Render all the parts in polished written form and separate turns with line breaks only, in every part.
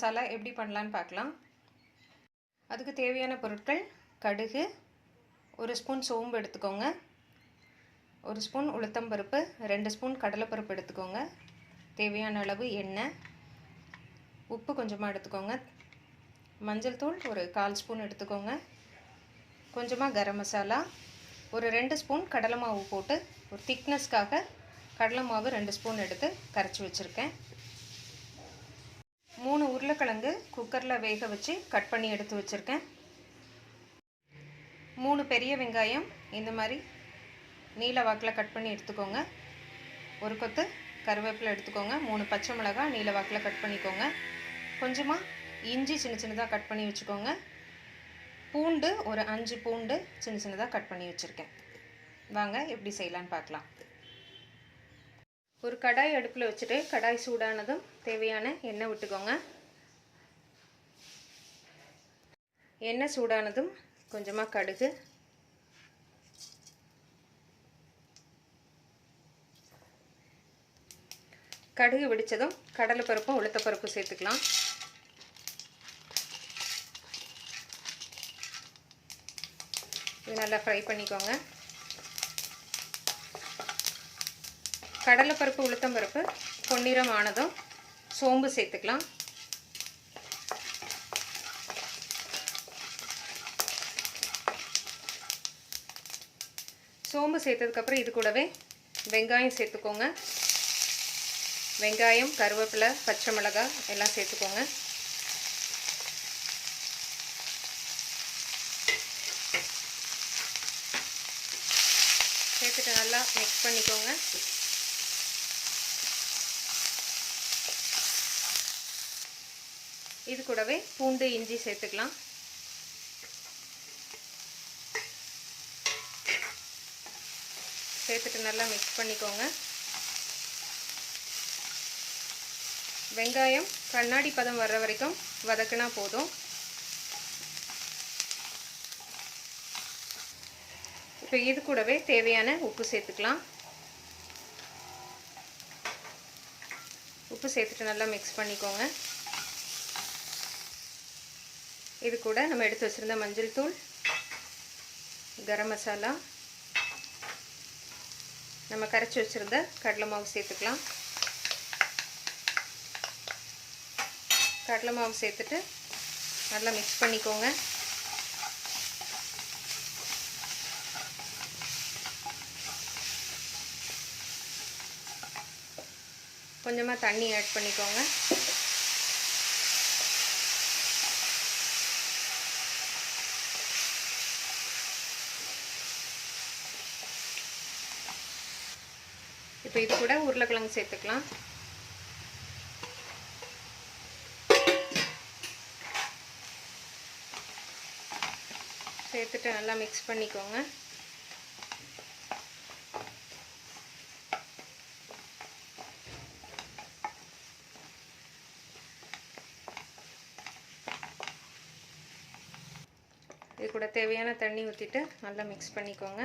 மசாலா எப்படி பண்ணலான்னு பார்க்கலாம். அதுக்கு தேவையான பொருட்கள்: கடுகு, 1 ஸ்பூன் சோம்பு எடுத்துக்கோங்க, 1 ஸ்பூன் உளுத்தம்பருப்பு, 2 ஸ்பூன் கடலைப்பருப்பு எடுத்துக்கோங்க, தேவையான அளவு எண்ணெய், உப்பு கொஞ்சமாக எடுத்துக்கோங்க, மஞ்சள் தூள் ஒரு 1/4 ஸ்பூன் எடுத்துக்கோங்க, கொஞ்சமாக கரம் மசாலா, ஒரு 2 ஸ்பூன் கடலை மாவு போட்டு ஒரு திக்னஸ்க்காக கடலை மாவு 2 ஸ்பூன் எடுத்து கரைச்சி வச்சுருக்கேன். 3 உருளைக்கிழங்கு குக்கரில் வேக வச்சு கட் பண்ணி எடுத்து வச்சுருக்கேன். 3 பெரிய வெங்காயம் இந்த மாதிரி நீல வாக்கில் கட் பண்ணி எடுத்துக்கோங்க. ஒரு கொத்து கருவேப்பிலை எடுத்துக்கோங்க. 3 பச்சை மிளகாய் நீல வாக்கில் கட் பண்ணிக்கோங்க. கொஞ்சமாக இஞ்சி சின்ன சின்னதாக கட் பண்ணி வச்சுக்கோங்க. பூண்டு ஒரு 5 பூண்டு சின்ன சின்னதாக கட் பண்ணி வச்சுருக்கேன். வாங்க எப்படி செய்யலான்னு பார்க்கலாம். ஒரு கடாய் அடுப்பில் வச்சுட்டு கடாய் சூடானதும் தேவையான எண்ணெய் விட்டுக்கோங்க. எண்ணெய் சூடானதும் கொஞ்சமாக கடுகு, கடுகு வெடித்ததும் கடலைப்பருப்பும் உளுத்தப்பருப்பும் சேர்த்துக்கலாம். இது நல்லா ஃப்ரை பண்ணிக்கோங்க. கடலைப்பருப்பு உளுத்தம்பருப்பு பொன்னிறம் ஆனதும் சோம்பு சேர்த்துக்கலாம். சோம்பு சேர்த்ததுக்கப்புறம் இது கூடவே வெங்காயம் சேர்த்துக்கோங்க. வெங்காயம், கருவேப்பிலை, பச்சை மிளகாய் எல்லாம் சேர்த்துக்கோங்க. சேர்த்துட்டு நல்லா மிக்ஸ் பண்ணிக்கோங்க. இது கூடவே பூண்டு, இஞ்சி சேர்த்துக்கலாம். சேர்த்துட்டு நல்லா மிக்ஸ் பண்ணிக்கோங்க. வெங்காயம் கண்ணாடி பதம் வர்ற வரைக்கும் வதக்கினா போதும். இப்போ இது கூடவே தேவையான உப்பு சேர்த்துக்கலாம். உப்பு சேர்த்துட்டு நல்லா மிக்ஸ் பண்ணிக்கோங்க. இது கூட நம்ம எடுத்து வச்சுருந்த மஞ்சள் தூள், கரம் மசாலா, நம்ம கரைச்சி வச்சுருந்த கடலை மாவு சேர்த்துக்கலாம். கடலை மாவு சேர்த்துட்டு நல்லா மிக்ஸ் பண்ணிக்கோங்க. கொஞ்சமாக தண்ணி ஆட் பண்ணிக்கோங்க. இப்போ இது கூட உருளைக்கிழங்கு சேர்த்துக்கலாம். சேர்த்துட்டு நல்லா மிக்ஸ் பண்ணிக்கோங்க. இது கூட தேவையான தண்ணி ஊற்றிட்டு நல்லா மிக்ஸ் பண்ணிக்கோங்க.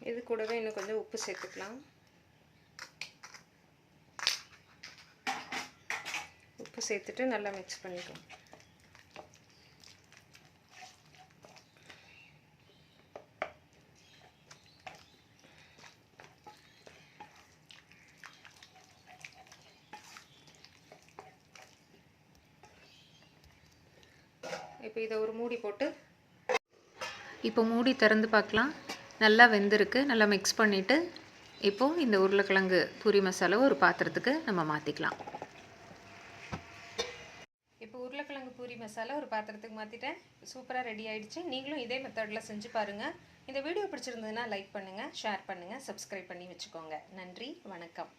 இது கூடவே இன்னும் கொஞ்சம் உப்பு சேர்த்துக்கலாம். உப்பு சேர்த்துட்டு நல்லா மிக்ஸ் பண்ணிக்கோங்க. இப்போ இதை ஒரு மூடி போட்டு இப்போ மூடி திறந்து பார்க்கலாம். நல்லா வெந்திருக்கு. நல்லா மிக்ஸ் பண்ணிவிட்டு இப்போது இந்த உருளைக்கிழங்கு பூரி மசாலாவை ஒரு பாத்திரத்துக்கு நம்ம மாற்றிக்கலாம். இப்போ உருளைக்கிழங்கு பூரி மசாலா ஒரு பாத்திரத்துக்கு மாற்றிட்டேன். சூப்பராக ரெடி ஆகிடுச்சு. நீங்களும் இதே மெத்தடில் செஞ்சு பாருங்கள். இந்த வீடியோ பிடிச்சிருந்ததுன்னா லைக் பண்ணுங்கள், ஷேர் பண்ணுங்கள், சப்ஸ்கிரைப் பண்ணி வச்சுக்கோங்க. நன்றி, வணக்கம்.